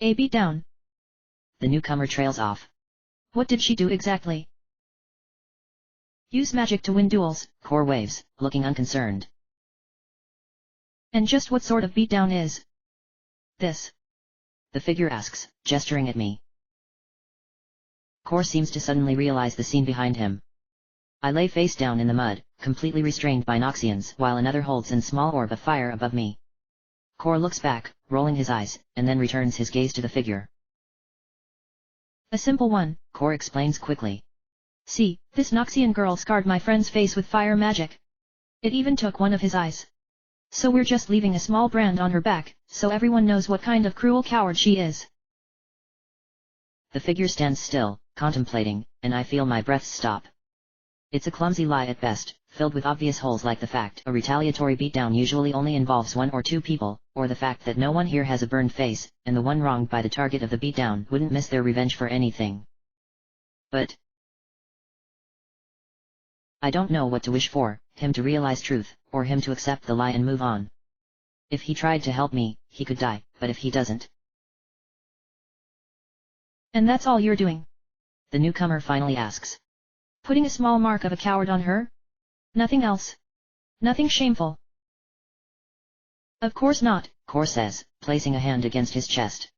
A beatdown. The newcomer trails off. What did she do exactly? Use magic to win duels, Core waves, looking unconcerned. And just what sort of beatdown is this? The figure asks, gesturing at me. Core seems to suddenly realize the scene behind him. I lay face down in the mud, completely restrained by Noxians, while another holds an small orb of fire above me. Core looks back, rolling his eyes, and then returns his gaze to the figure. A simple one, Core explains quickly. See, this Noxian girl scarred my friend's face with fire magic. It even took one of his eyes. So we're just leaving a small brand on her back, so everyone knows what kind of cruel coward she is. The figure stands still, contemplating, and I feel my breath stop. It's a clumsy lie at best, filled with obvious holes like the fact a retaliatory beatdown usually only involves 1 or 2 people, or the fact that no one here has a burned face, and the one wronged by the target of the beatdown wouldn't miss their revenge for anything. But I don't know what to wish for, him to realize truth, or him to accept the lie and move on. If he tried to help me, he could die, but if he doesn't. And that's all you're doing? The newcomer finally asks. Putting a small mark of a coward on her? Nothing else? Nothing shameful? Of course not, Core says, placing a hand against his chest.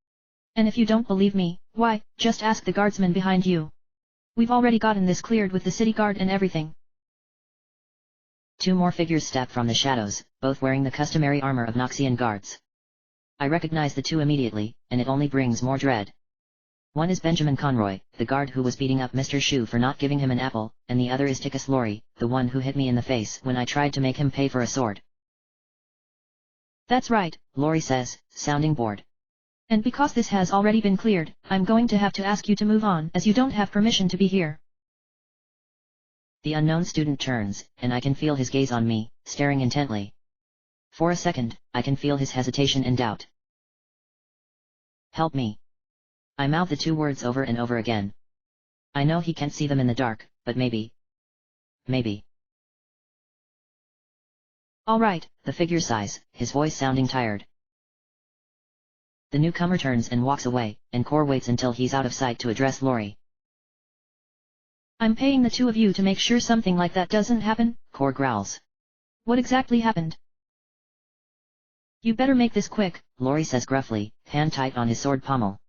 And if you don't believe me, why, just ask the guardsman behind you. We've already gotten this cleared with the city guard and everything. 2 more figures step from the shadows, both wearing the customary armor of Noxian guards. I recognize the 2 immediately, and it only brings more dread. One is Benjamin Conroy, the guard who was beating up Mr. Shu for not giving him an apple, and the other is Tickus Lorry, the one who hit me in the face when I tried to make him pay for a sword. That's right, Lorry says, sounding bored. And because this has already been cleared, I'm going to have to ask you to move on as you don't have permission to be here. The unknown student turns, and I can feel his gaze on me, staring intently. For a second, I can feel his hesitation and doubt. Help me. I mouth the 2 words over and over again. I know he can't see them in the dark, but maybe. All right, the figure sighs, his voice sounding tired. The newcomer turns and walks away, and Core waits until he's out of sight to address Lorry. I'm paying the 2 of you to make sure something like that doesn't happen, Core growls. What exactly happened? You better make this quick, Lorry says gruffly, hand tight on his sword pommel.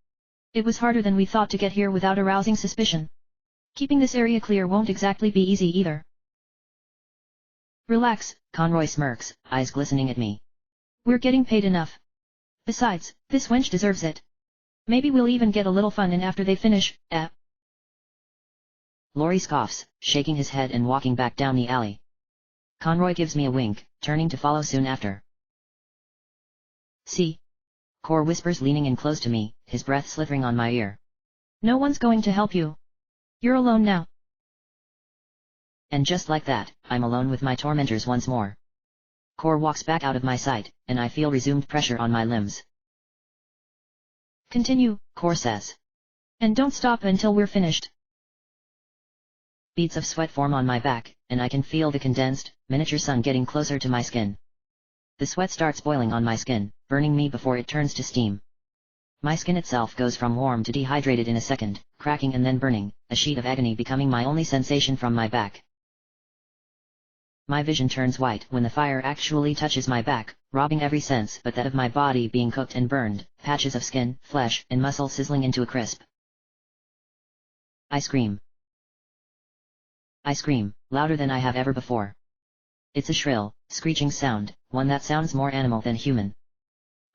It was harder than we thought to get here without arousing suspicion. Keeping this area clear won't exactly be easy either. Relax, Conroy smirks, eyes glistening at me. We're getting paid enough. Besides, this wench deserves it. Maybe we'll even get a little fun in after they finish, Lorry scoffs, shaking his head and walking back down the alley. Conroy gives me a wink, turning to follow soon after. See? Core whispers, leaning in close to me, his breath slithering on my ear. No one's going to help you. You're alone now. And just like that, I'm alone with my tormentors once more. Core walks back out of my sight, and I feel resumed pressure on my limbs. Continue, Core says. And don't stop until we're finished. Beads of sweat form on my back, and I can feel the condensed, miniature sun getting closer to my skin. The sweat starts boiling on my skin, burning me before it turns to steam. My skin itself goes from warm to dehydrated in a second, cracking and then burning, a sheet of agony becoming my only sensation from my back. My vision turns white when the fire actually touches my back, robbing every sense but that of my body being cooked and burned, patches of skin, flesh, and muscle sizzling into a crisp. I scream. I scream, louder than I have ever before. It's a shrill, screeching sound, one that sounds more animal than human.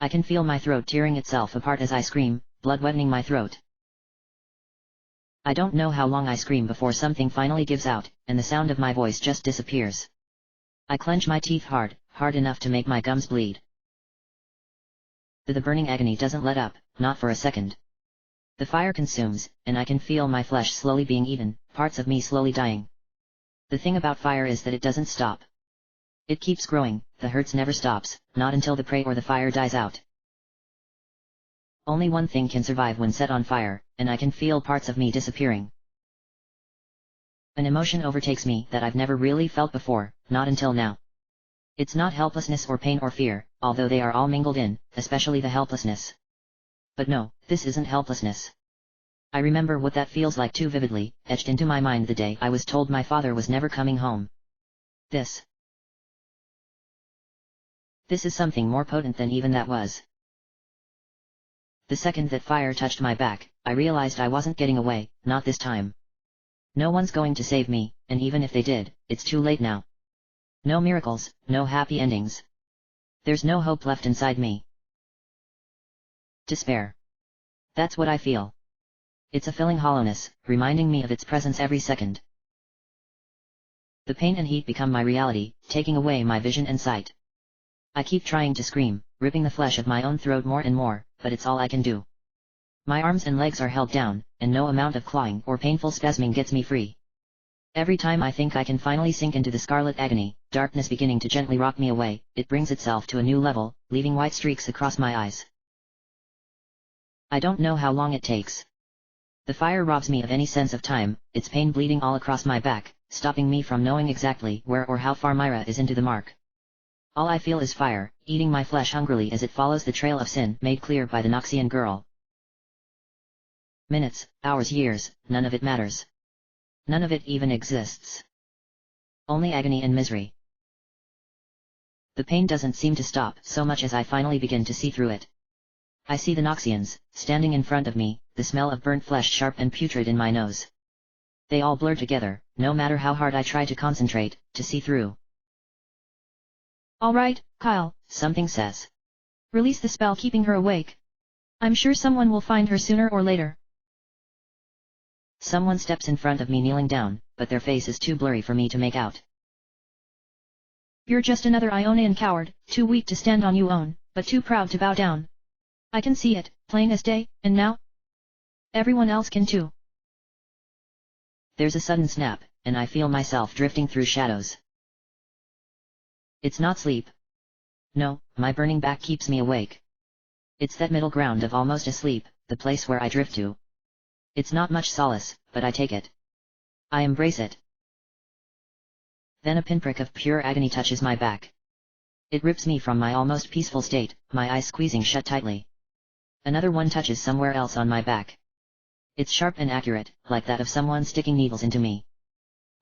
I can feel my throat tearing itself apart as I scream, blood wetting my throat. I don't know how long I scream before something finally gives out, and the sound of my voice just disappears. I clench my teeth hard, hard enough to make my gums bleed. The burning agony doesn't let up, not for a second. The fire consumes, and I can feel my flesh slowly being eaten, parts of me slowly dying. The thing about fire is that it doesn't stop. It keeps growing, the hurts never stops, not until the prey or the fire dies out. Only one thing can survive when set on fire, and I can feel parts of me disappearing. An emotion overtakes me that I've never really felt before, not until now. It's not helplessness or pain or fear, although they are all mingled in, especially the helplessness. But no, this isn't helplessness. I remember what that feels like too vividly, etched into my mind the day I was told my father was never coming home. This is something more potent than even that was. The second that fire touched my back, I realized I wasn't getting away, not this time. No one's going to save me, and even if they did, it's too late now. No miracles, no happy endings. There's no hope left inside me. Despair. That's what I feel. It's a filling hollowness, reminding me of its presence every second. The pain and heat become my reality, taking away my vision and sight. I keep trying to scream, ripping the flesh of my own throat more and more, but it's all I can do. My arms and legs are held down, and no amount of clawing or painful spasming gets me free. Every time I think I can finally sink into the scarlet agony, darkness beginning to gently rock me away, it brings itself to a new level, leaving white streaks across my eyes. I don't know how long it takes. The fire robs me of any sense of time, its pain bleeding all across my back, stopping me from knowing exactly where or how far Myra is into the mark. All I feel is fire, eating my flesh hungrily as it follows the trail of sin made clear by the Noxian girl. Minutes, hours, years, none of it matters. None of it even exists. Only agony and misery. The pain doesn't seem to stop so much as I finally begin to see through it. I see the Noxians, standing in front of me, the smell of burnt flesh sharp and putrid in my nose. They all blur together, no matter how hard I try to concentrate, to see through. All right, Kyle, something says. Release the spell keeping her awake. I'm sure someone will find her sooner or later. Someone steps in front of me kneeling down, but their face is too blurry for me to make out. You're just another Ionian coward, too weak to stand on your own, but too proud to bow down. I can see it, plain as day, and now? Everyone else can too. There's a sudden snap, and I feel myself drifting through shadows. It's not sleep. No, my burning back keeps me awake. It's that middle ground of almost asleep, the place where I drift to. It's not much solace, but I take it. I embrace it. Then a pinprick of pure agony touches my back. It rips me from my almost peaceful state, my eyes squeezing shut tightly. Another one touches somewhere else on my back. It's sharp and accurate, like that of someone sticking needles into me.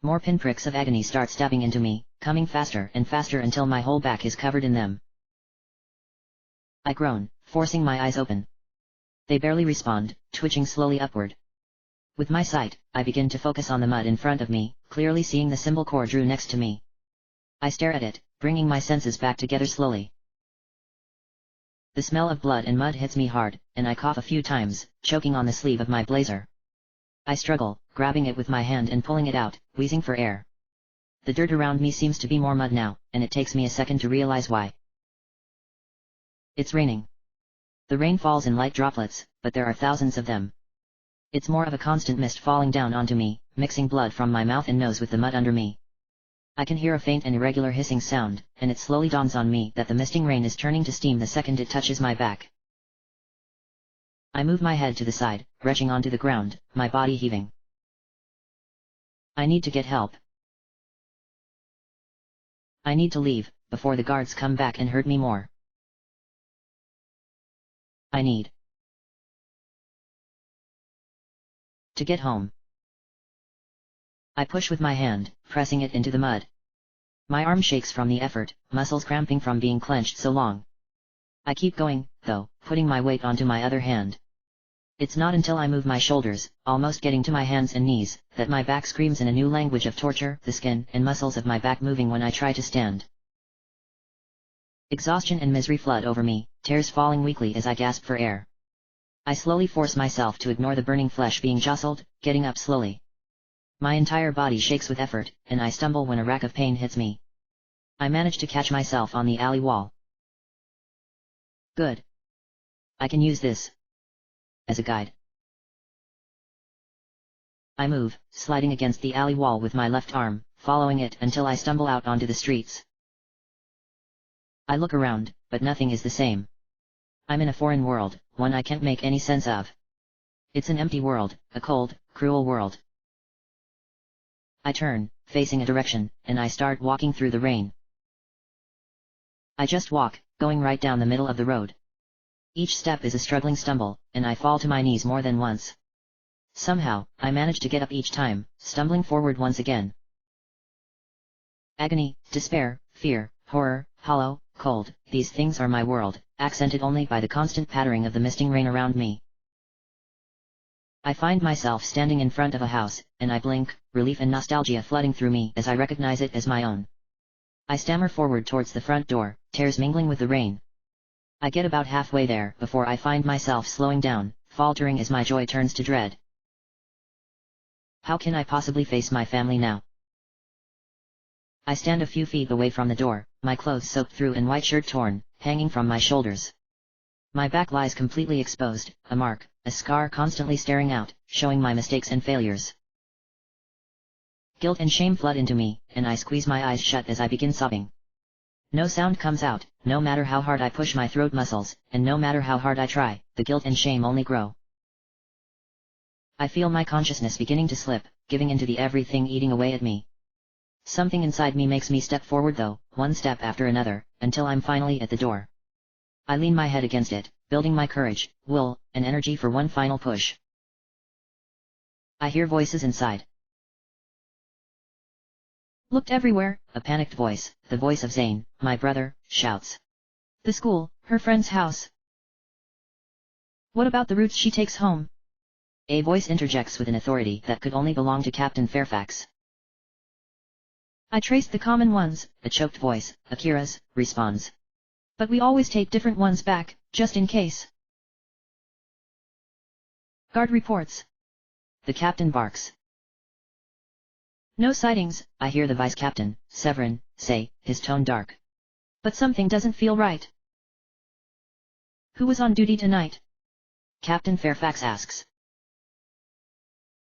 More pinpricks of agony start stabbing into me, coming faster and faster until my whole back is covered in them. I groan, forcing my eyes open. They barely respond, twitching slowly upward. With my sight, I begin to focus on the mud in front of me, clearly seeing the symbol core drew next to me. I stare at it, bringing my senses back together slowly. The smell of blood and mud hits me hard, and I cough a few times, choking on the sleeve of my blazer. I struggle, grabbing it with my hand and pulling it out, wheezing for air. The dirt around me seems to be more mud now, and it takes me a second to realize why. It's raining. The rain falls in light droplets, but there are thousands of them. It's more of a constant mist falling down onto me, mixing blood from my mouth and nose with the mud under me. I can hear a faint and irregular hissing sound, and it slowly dawns on me that the misting rain is turning to steam the second it touches my back. I move my head to the side, retching onto the ground, my body heaving. I need to get help. I need to leave, before the guards come back and hurt me more. I need to get home. I push with my hand, pressing it into the mud. My arm shakes from the effort, muscles cramping from being clenched so long. I keep going, though, putting my weight onto my other hand. It's not until I move my shoulders, almost getting to my hands and knees, that my back screams in a new language of torture, the skin and muscles of my back moving when I try to stand. Exhaustion and misery flood over me, tears falling weakly as I gasp for air. I slowly force myself to ignore the burning flesh being jostled, getting up slowly. My entire body shakes with effort, and I stumble when a rack of pain hits me. I manage to catch myself on the alley wall. Good. I can use this as a guide. I move, sliding against the alley wall with my left arm, following it until I stumble out onto the streets. I look around, but nothing is the same. I'm in a foreign world, one I can't make any sense of. It's an empty world, a cold, cruel world. I turn, facing a direction, and I start walking through the rain. I just walk, going right down the middle of the road. Each step is a struggling stumble, and I fall to my knees more than once. Somehow, I manage to get up each time, stumbling forward once again. Agony, despair, fear, horror, hollow, cold, these things are my world, accented only by the constant pattering of the misting rain around me. I find myself standing in front of a house, and I blink, relief and nostalgia flooding through me as I recognize it as my own. I stammer forward towards the front door, tears mingling with the rain. I get about halfway there before I find myself slowing down, faltering as my joy turns to dread. How can I possibly face my family now? I stand a few feet away from the door, my clothes soaked through and white shirt torn, hanging from my shoulders. My back lies completely exposed, a mark, a scar constantly staring out, showing my mistakes and failures. Guilt and shame flood into me, and I squeeze my eyes shut as I begin sobbing. No sound comes out, no matter how hard I push my throat muscles, and no matter how hard I try, the guilt and shame only grow. I feel my consciousness beginning to slip, giving into the everything eating away at me. Something inside me makes me step forward though, one step after another, until I'm finally at the door. I lean my head against it, building my courage, will, and energy for one final push. I hear voices inside. Looked everywhere, A panicked voice, the voice of Zane, my brother, shouts. the school, her friend's house. What about the routes she takes home? A voice interjects with an authority that could only belong to Captain Fairfax. I traced the common ones, A choked voice, Akira's, responds. but we always take different ones back, just in case. Guard reports. The captain barks. No sightings, I hear the vice captain, Severin, say, his tone dark. but something doesn't feel right. Who was on duty tonight? Captain Fairfax asks.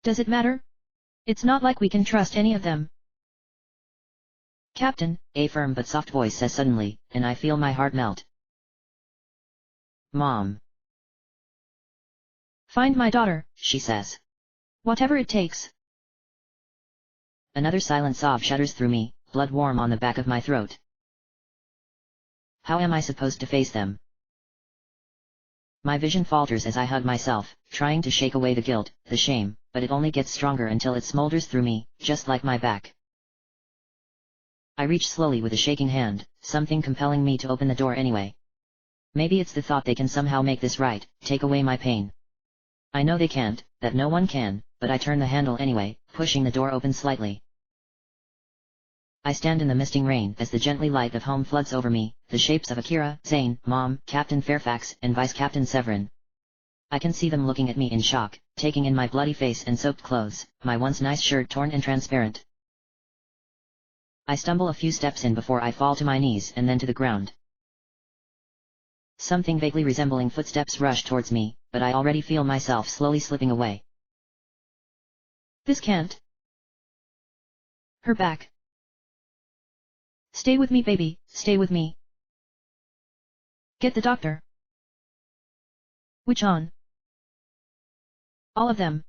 Does it matter? It's not like we can trust any of them. Captain, a firm but soft voice says suddenly, and I feel my heart melt. Mom. Find my daughter, She says. whatever it takes. Another silent sob shudders through me, blood warm on the back of my throat. How am I supposed to face them? My vision falters as I hug myself, trying to shake away the guilt, the shame, but it only gets stronger until it smolders through me, just like my back. I reach slowly with a shaking hand, something compelling me to open the door anyway. Maybe it's the thought they can somehow make this right, take away my pain. I know they can't, that no one can, but I turn the handle anyway, pushing the door open slightly. I stand in the misting rain as the gently light of home floods over me, the shapes of Akira, Zane, Mom, Captain Fairfax, and Vice Captain Severin. I can see them looking at me in shock, taking in my bloody face and soaked clothes, my once nice shirt torn and transparent. I stumble a few steps in before I fall to my knees and then to the ground. Something vaguely resembling footsteps rush towards me, but I already feel myself slowly slipping away. This can't. Her back. Stay with me, baby, stay with me. Get the doctor. Which on? All of them.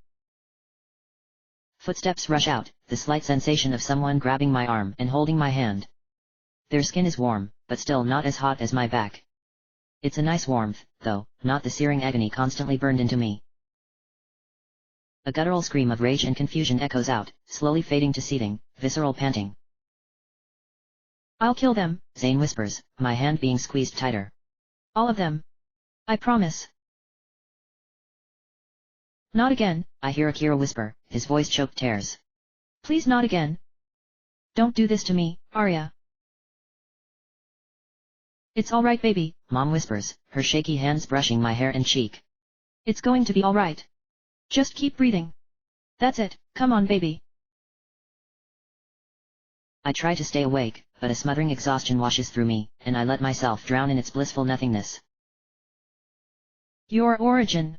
Footsteps rush out, the slight sensation of someone grabbing my arm and holding my hand. Their skin is warm, but still not as hot as my back. It's a nice warmth, though, not the searing agony constantly burned into me. A guttural scream of rage and confusion echoes out, slowly fading to seething, visceral panting. I'll kill them, Zane whispers, my hand being squeezed tighter. all of them. I promise. Not again, I hear Akira whisper, his voice choked tears. please not again. Don't do this to me, Arya. It's all right, baby, Mom whispers, her shaky hands brushing my hair and cheek. it's going to be all right. Just keep breathing. That's it, come on, baby. I try to stay awake, but a smothering exhaustion washes through me, and I let myself drown in its blissful nothingness. Your origin.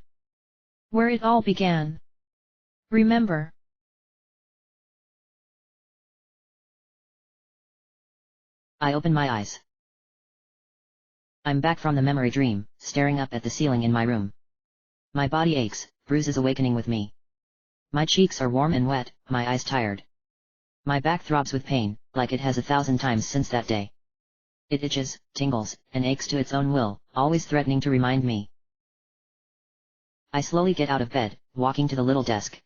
Where it all began. Remember. I open my eyes. I'm back from the memory dream, staring up at the ceiling in my room. My body aches, bruises awakening with me. My cheeks are warm and wet, my eyes tired. My back throbs with pain, like it has 1,000 times since that day. It itches, tingles, and aches to its own will, always threatening to remind me. I slowly get out of bed, walking to the little desk.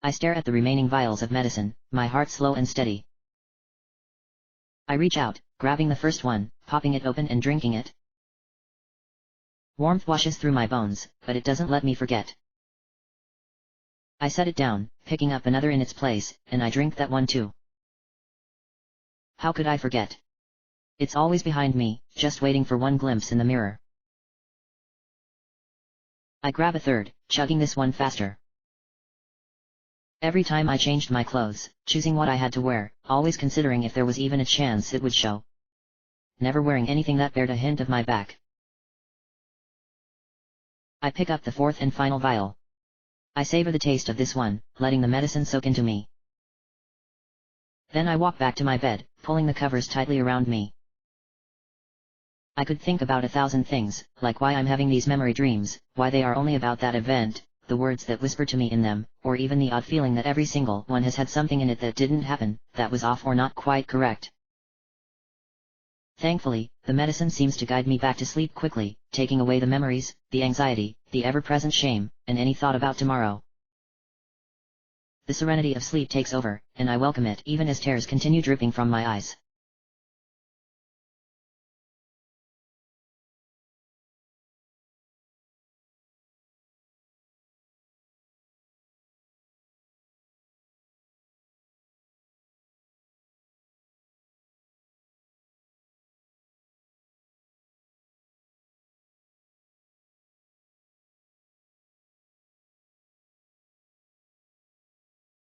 I stare at the remaining vials of medicine, my heart slow and steady. I reach out, grabbing the first one, popping it open and drinking it. Warmth washes through my bones, but it doesn't let me forget. I set it down, picking up another in its place, and I drink that one too. How could I forget? It's always behind me, just waiting for one glimpse in the mirror. I grab a third, chugging this one faster. Every time I changed my clothes, choosing what I had to wear, always considering if there was even a chance it would show. Never wearing anything that bared a hint of my back. I pick up the fourth and final vial. I savor the taste of this one, letting the medicine soak into me. Then I walk back to my bed, pulling the covers tightly around me. I could think about 1,000 things, like why I'm having these memory dreams, why they are only about that event, the words that whisper to me in them, or even the odd feeling that every single one has had something in it that didn't happen, that was off or not quite correct. Thankfully, the medicine seems to guide me back to sleep quickly, taking away the memories, the anxiety, the ever-present shame, and any thought about tomorrow. The serenity of sleep takes over, and I welcome it even as tears continue dripping from my eyes.